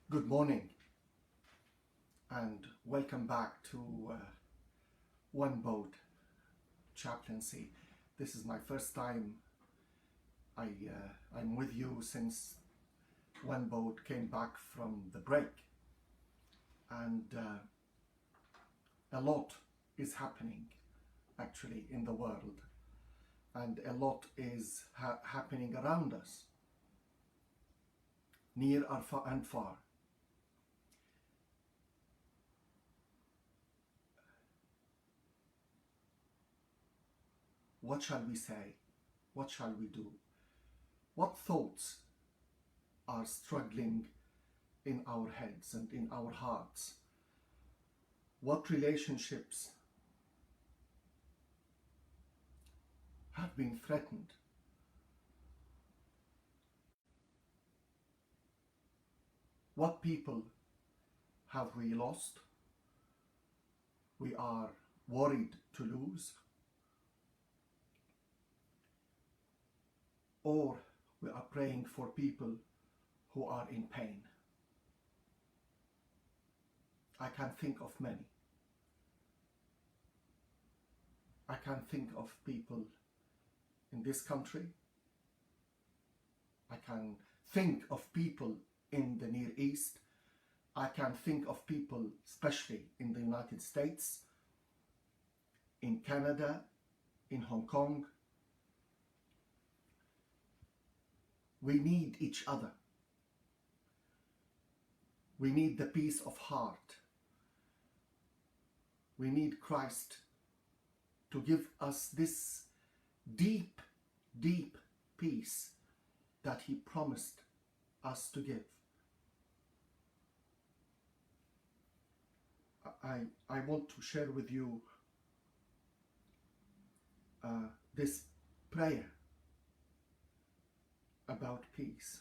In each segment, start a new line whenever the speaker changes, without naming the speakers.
Good morning and welcome back to One Boat Chaplaincy. This is my first time I'm with you since One Boat came back from the break, and a lot is happening actually in the world, and a lot is happening around us, near and far. What shall we say? What shall we do? What thoughts are struggling in our heads and in our hearts? What relationships have been threatened? What people have we lost? We are worried to lose? Or we are praying for people who are in pain? I can think of many. I can think of people in this country. I can think of people in the Near East. I can think of people especially in the United States, in Canada, in Hong Kong. We need each other. We need the peace of heart. We need Christ to give us this deep, deep peace that He promised us to give. I want to share with you this prayer about peace.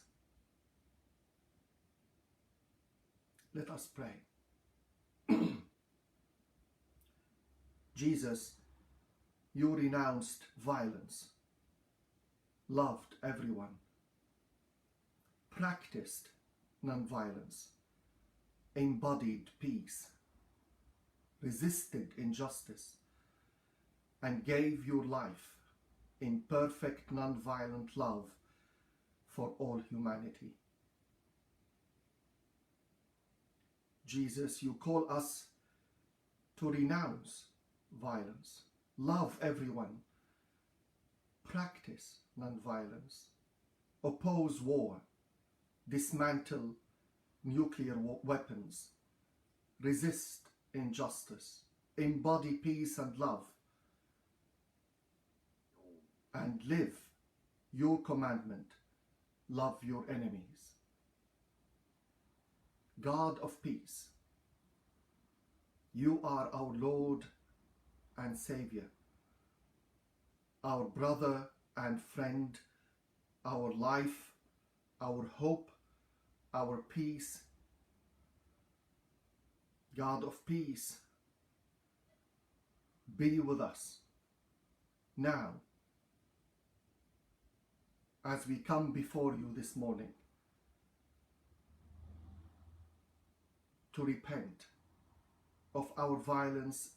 Let us pray. Jesus, you renounced violence, loved everyone, practiced nonviolence, embodied peace, resisted injustice, and gave your life in perfect nonviolent love for all humanity. Jesus, you call us to renounce violence, love everyone, practice nonviolence, oppose war, dismantle nuclear weapons, resist injustice, embody peace and love, and live your commandment, love your enemies. God of peace, you are our Lord and Savior, our brother and friend, our life, our hope, our peace. God of peace, be with us now as we come before you this morning to repent of our violence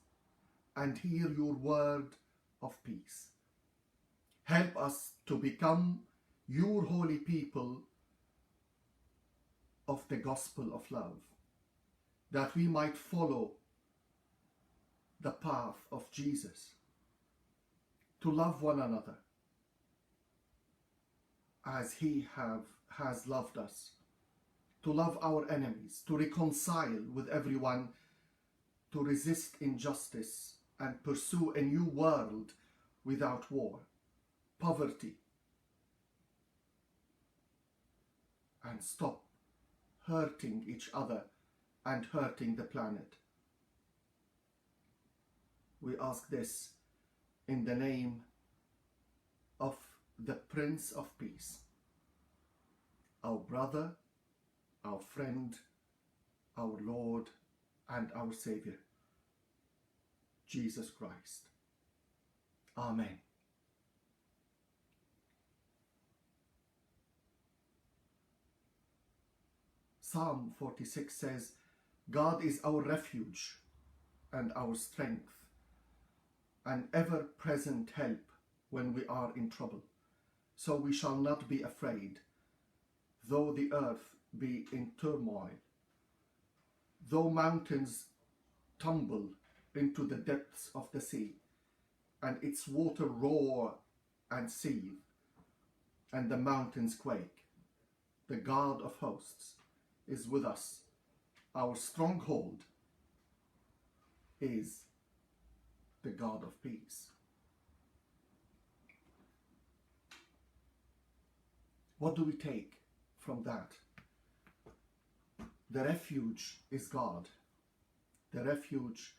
and hear your word of peace. Help us to become your holy people of the gospel of love, that we might follow the path of Jesus, to love one another as He has loved us, to love our enemies, to reconcile with everyone, to resist injustice and pursue a new world without war, poverty, and stop hurting each other and hurting the planet. We ask this in the name of the Prince of Peace, our brother, our friend, our Lord, and our Savior, Jesus Christ. Amen. Psalm 46 says, God is our refuge and our strength, an ever-present help when we are in trouble. So we shall not be afraid, though the earth be in turmoil, though mountains tumble into the depths of the sea, and its water roar and seethe, and the mountains quake. The God of hosts is with us. Our stronghold is the God of peace. What do we take from that? The refuge is God. The refuge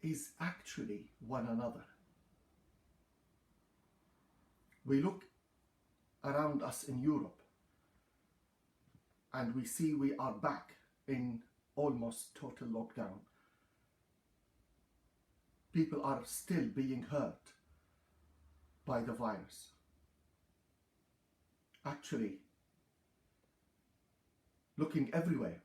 is actually one another. We look around us in Europe and we see we are back in almost total lockdown. People are still being hurt by the virus. Actually, looking everywhere,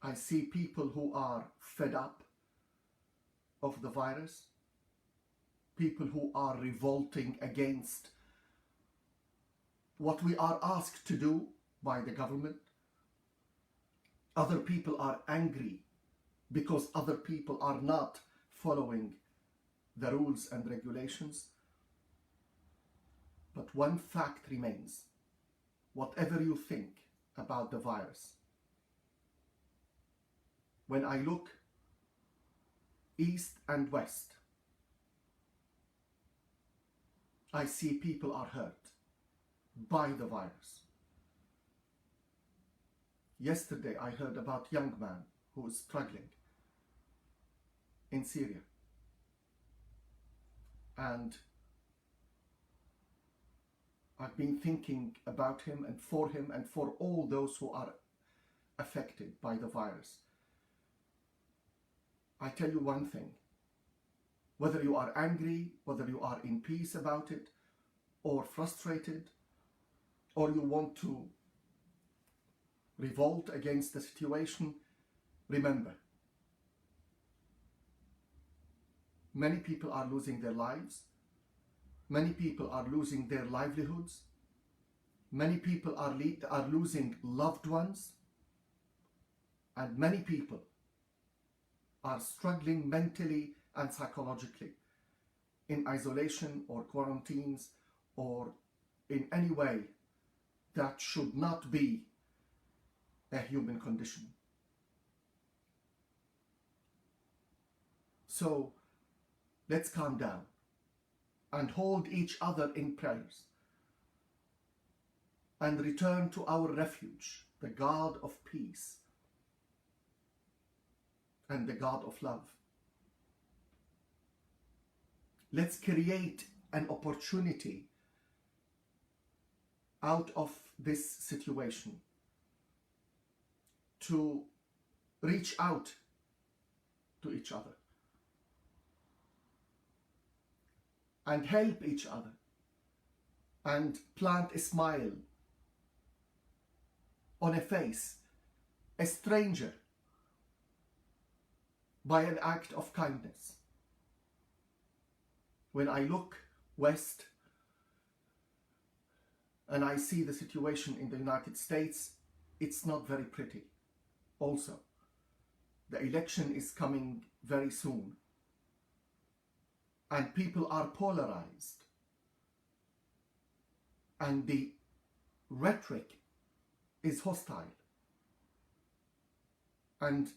I see people who are fed up of the virus, people who are revolting against what we are asked to do by the government. Other people are angry because other people are not following the rules and regulations. But one fact remains: whatever you think about the virus, when I look east and west, I see people are hurt by the virus. Yesterday I heard about a young man who is struggling in Syria, and I've been thinking about him and for all those who are affected by the virus. I tell you one thing: whether you are angry, whether you are in peace about it, or frustrated, or you want to revolt against the situation, remember, many people are losing their lives, many people are losing their livelihoods, many people are losing loved ones, and many people are struggling mentally and psychologically in isolation or quarantines or in any way that should not be a human condition. So let's calm down and hold each other in prayers and return to our refuge, the God of peace and the God of love. Let's create an opportunity out of this situation to reach out to each other and help each other and plant a smile on a face, a stranger, by an act of kindness. When I look west and I see the situation in the United States, it's not very pretty. Also, the election is coming very soon, and people are polarized, and the rhetoric is hostile and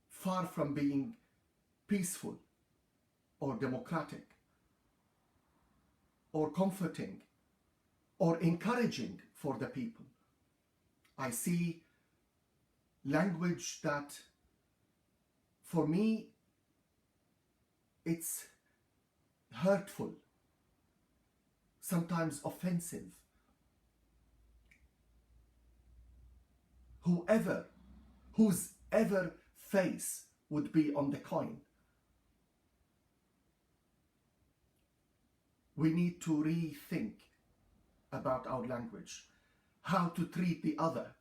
far from being peaceful or democratic or comforting or encouraging for the people. I see language that, for me, it's hurtful, sometimes offensive. Whose ever face would be on the coin we need to rethink about our language, how to treat the other,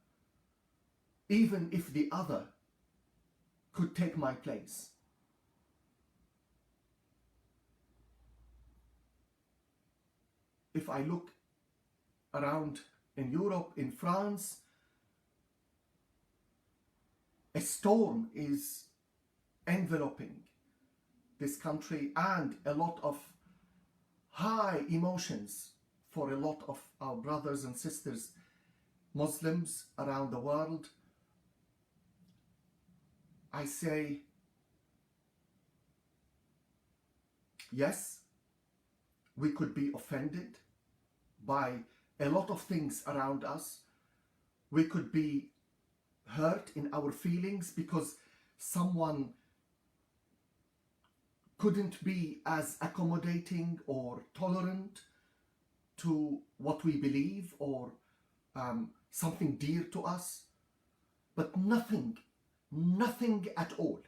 even if the other could take my place. If I look around in Europe, in France, a storm is enveloping this country, and a lot of high emotions for a lot of our brothers and sisters, Muslims around the world. I say, yes, we could be offended by a lot of things around us. We could be hurt in our feelings because someone couldn't be as accommodating or tolerant to what we believe or something dear to us. But nothing at all,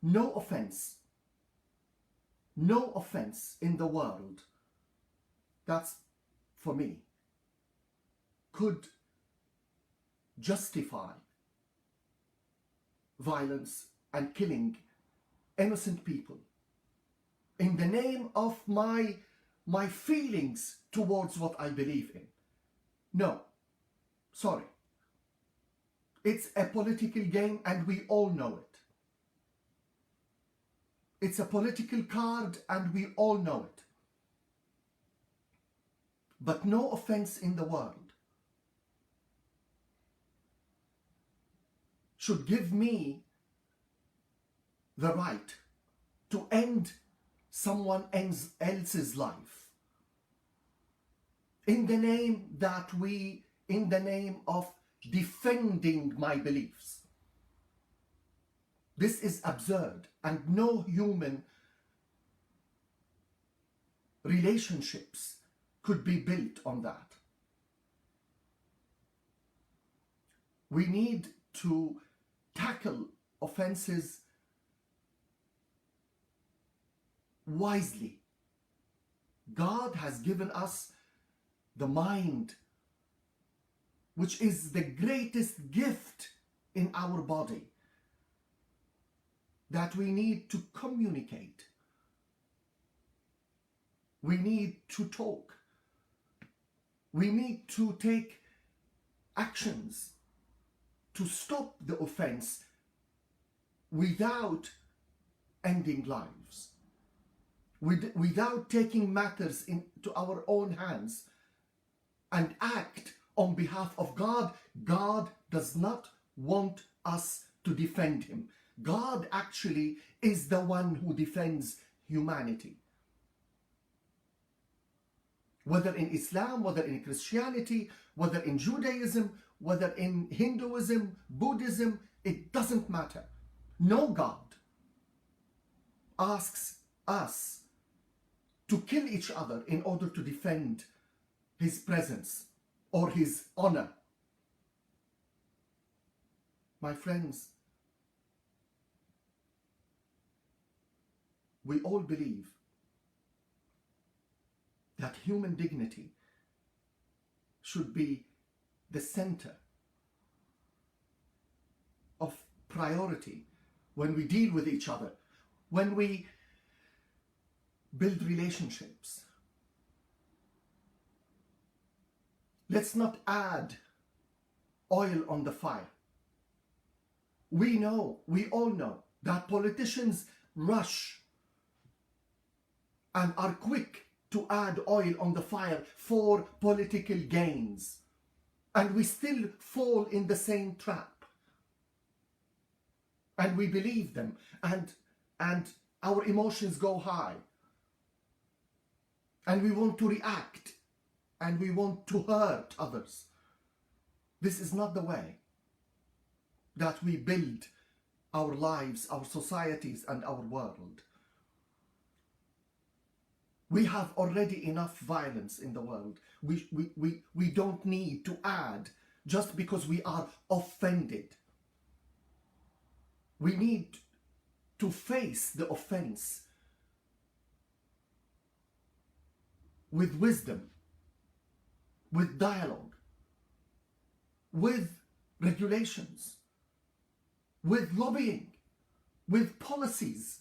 no offense in the world, that's for me, could justify violence and killing innocent people in the name of my feelings towards what I believe in. No, sorry. It's a political game and we all know it. It's a political card and we all know it. But no offense in the world should give me the right to end someone else's life in the name of defending my beliefs. This is absurd, and no human relationships could be built on that. We need to tackle offenses wisely. God has given us the mind, which is the greatest gift in our body, that we need to communicate. We need to talk. We need to take actions to stop the offense without ending lives, without taking matters into our own hands and act on behalf of God. God does not want us to defend him. God actually is the one who defends humanity. Whether in Islam, whether in Christianity, whether in Judaism, whether in Hinduism, Buddhism, it doesn't matter. No God asks us to kill each other in order to defend his presence or his honor. My friends, we all believe that human dignity should be the center of priority when we deal with each other, when we build relationships. Let's not add oil on the fire. We all know that politicians rush and are quick to add oil on the fire for political gains. And we still fall in the same trap. And we believe them, and our emotions go high. And we want to react, and we want to hurt others. This is not the way that we build our lives, our societies, and our world. We have already enough violence in the world. We don't need to add just because we are offended. We need to face the offense with wisdom, with dialogue, with regulations, with lobbying, with policies,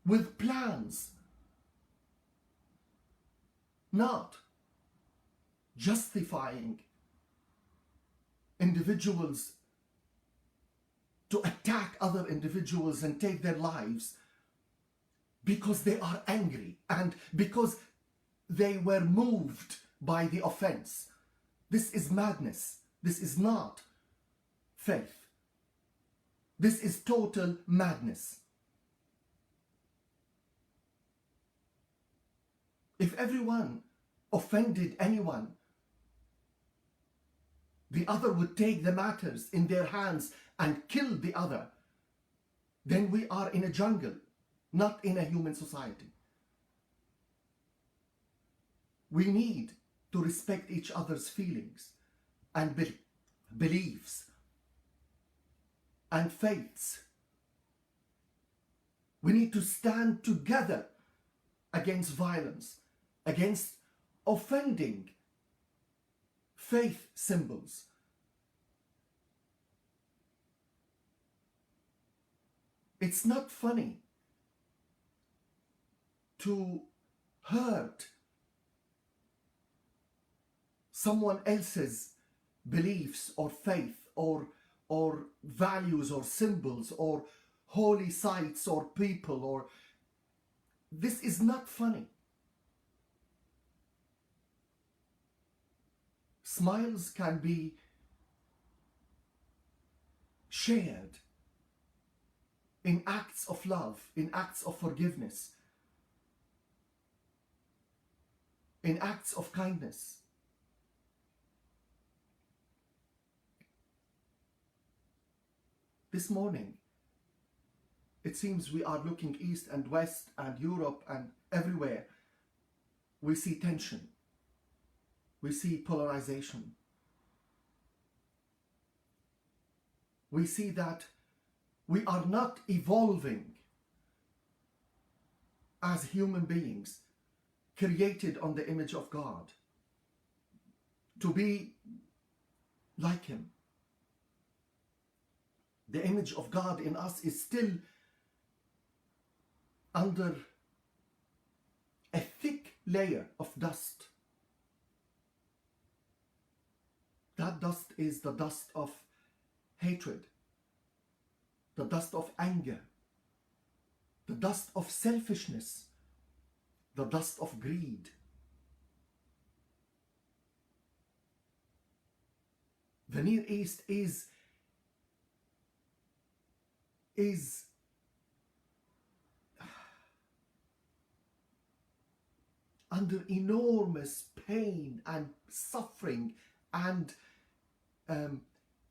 with plans, not justifying individuals to attack other individuals and take their lives because they are angry and because they were moved by the offense. This is madness. This is not faith. This is total madness. If everyone offended anyone, the other would take the matters in their hands and kill the other, then we are in a jungle, not in a human society. We need to respect each other's feelings and beliefs and faiths. We need to stand together against violence, against offending faith symbols. It's not funny to hurt someone else's beliefs or faith or values or symbols or holy sites or people, or this is not funny. Smiles can be shared in acts of love, in acts of forgiveness, in acts of kindness. This morning, it seems we are looking east and west and Europe and everywhere. We see tension. We see polarization. We see that we are not evolving as human beings created on the image of God to be like Him. The image of God in us is still under a thick layer of dust. That dust is the dust of hatred, the dust of anger, the dust of selfishness, the dust of greed. The Near East is under enormous pain and suffering and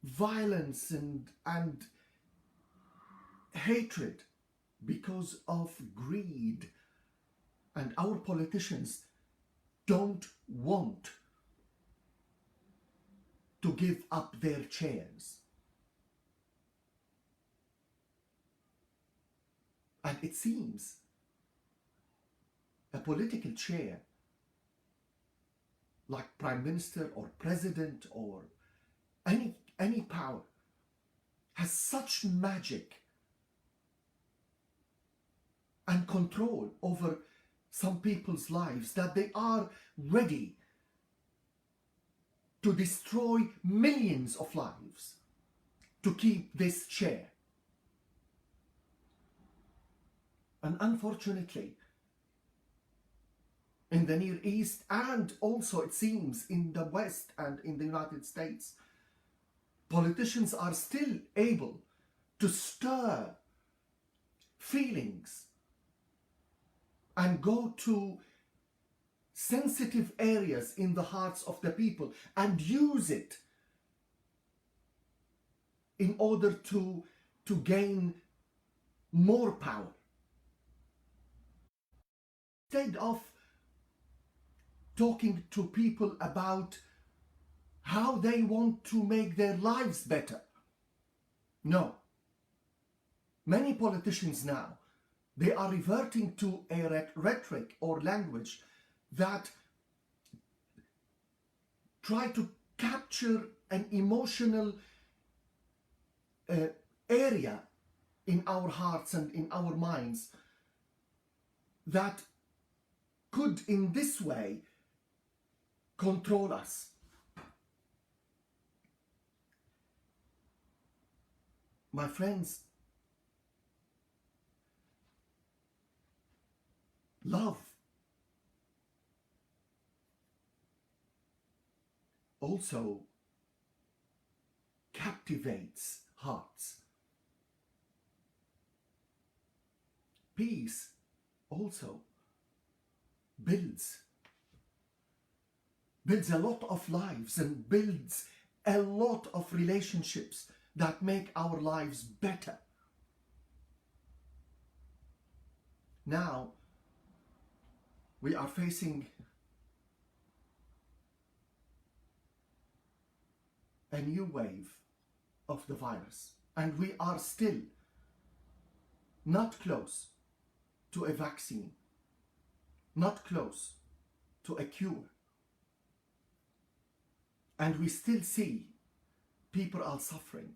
violence and hatred because of greed, and our politicians don't want to give up their chairs. And it seems a political chair like Prime Minister or President or any power has such magic and control over some people's lives that they are ready to destroy millions of lives to keep this chair. And unfortunately, in the Near East, and also it seems in the West and in the United States, politicians are still able to stir feelings and go to sensitive areas in the hearts of the people and use it in order to gain more power. Instead of talking to people about how they want to make their lives better. No. Many politicians now, they are reverting to a rhetoric or language that try to capture an emotional area in our hearts and in our minds that could in this way control us. My friends, love also captivates hearts. Peace also builds a lot of lives and builds a lot of relationships that make our lives better. Now, we are facing a new wave of the virus, and we are still not close to a vaccine, not close to a cure. And we still see people are suffering.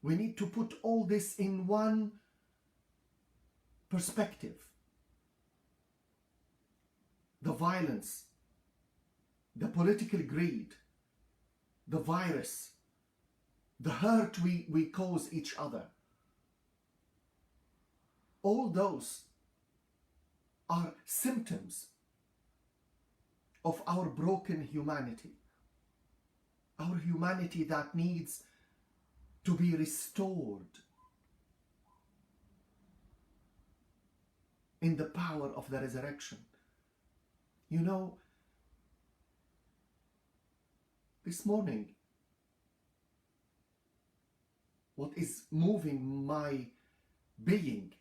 We need to put all this in one perspective. The violence, the political greed, the virus, the hurt we cause each other. All those are symptoms of our broken humanity. Our humanity that needs to be restored in the power of the resurrection. You know, this morning, what is moving my being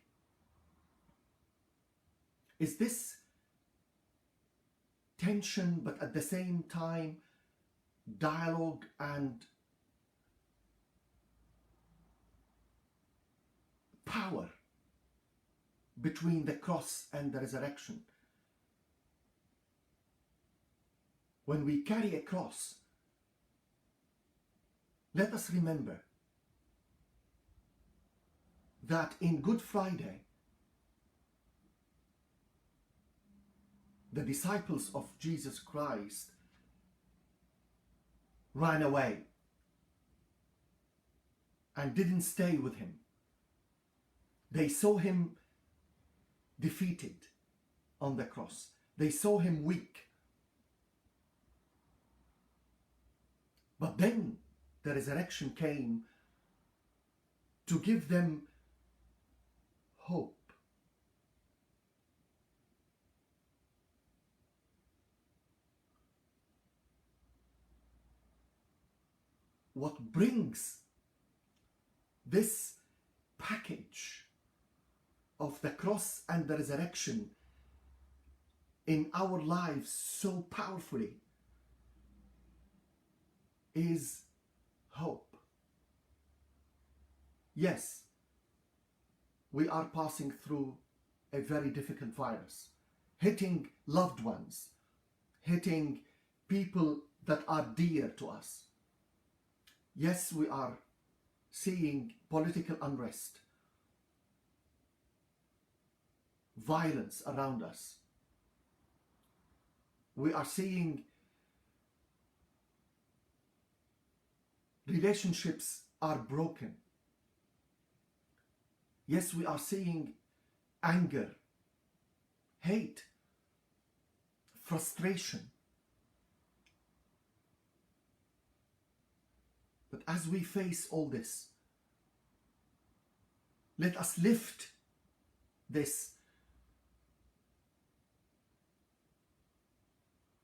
is this tension, but at the same time, dialogue and power between the cross and the resurrection. When we carry a cross, let us remember that in Good Friday, the disciples of Jesus Christ ran away and didn't stay with him. They saw him defeated on the cross. They saw him weak. But then the resurrection came to give them hope. What brings this package of the cross and the resurrection in our lives so powerfully is hope. Yes, we are passing through a very difficult virus, hitting loved ones, hitting people that are dear to us. Yes, we are seeing political unrest, violence around us. We are seeing relationships are broken. Yes, we are seeing anger, hate, frustration. But as we face all this, let us lift this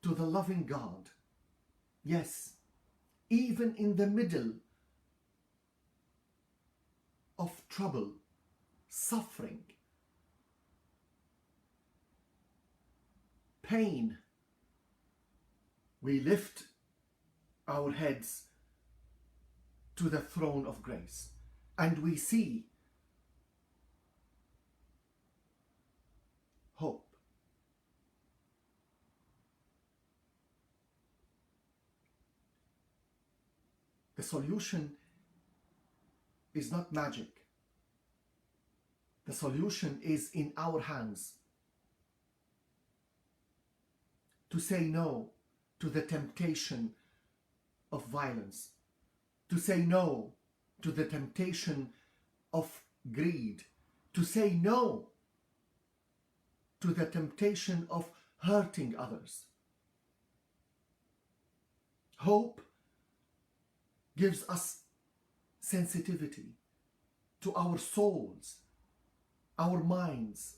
to the loving God. Yes, even in the middle of trouble, suffering, pain, we lift our heads to the throne of grace, and we see hope. The solution is not magic. The solution is in our hands. To say no to the temptation of violence, to say no to the temptation of greed, to say no to the temptation of hurting others. Hope gives us sensitivity to our souls, our minds.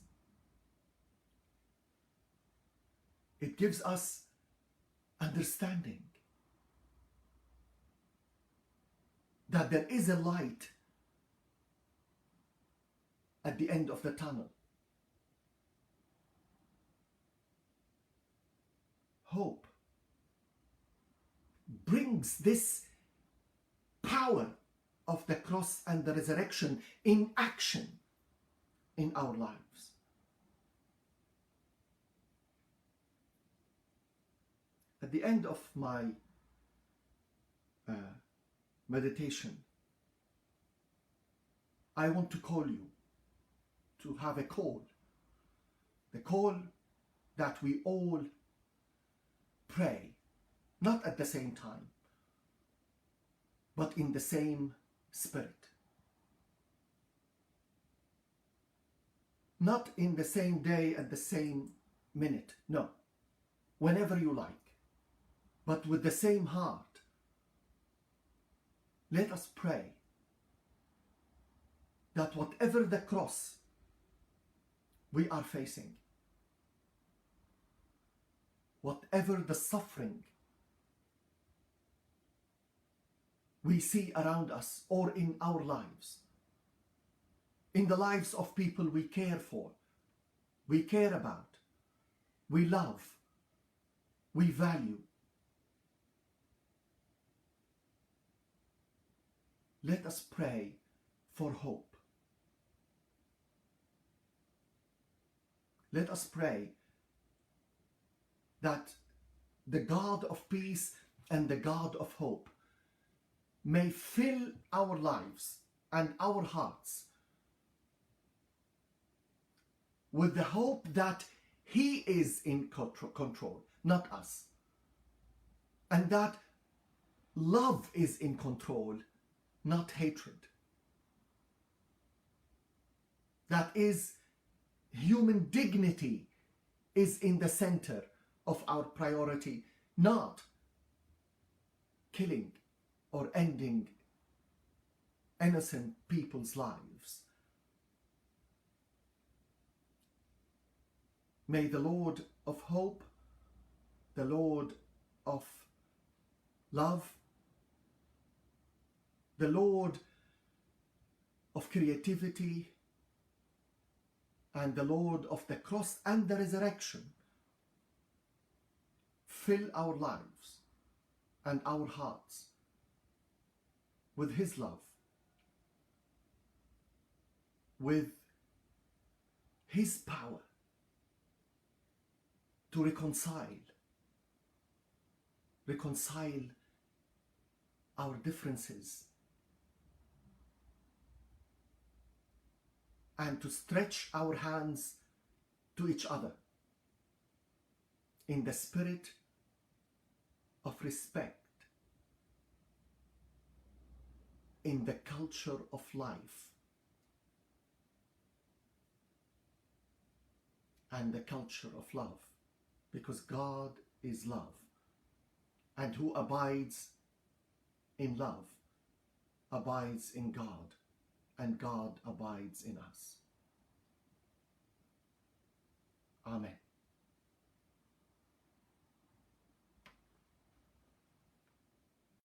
It gives us understanding that there is a light at the end of the tunnel. Hope brings this power of the cross and the resurrection in action in our lives. At the end of my meditation, I want to call you to have a call. The call that we all pray, not at the same time, but in the same spirit. Not in the same day at the same minute, no. Whenever you like, but with the same heart. Let us pray that whatever the cross we are facing, whatever the suffering we see around us or in our lives, in the lives of people we care for, we care about, we love, we value, let us pray for hope. Let us pray that the God of peace and the God of hope may fill our lives and our hearts with the hope that He is in control, not us. And that love is in control, not hatred. That is, human dignity is in the center of our priority, not killing or ending innocent people's lives. May the Lord of hope, the Lord of love, the Lord of creativity, and the Lord of the cross and the resurrection fill our lives and our hearts with His love, with His power to reconcile our differences and to stretch our hands to each other in the spirit of respect, in the culture of life and the culture of love, because God is love, and who abides in love abides in God, and God abides in us. Amen.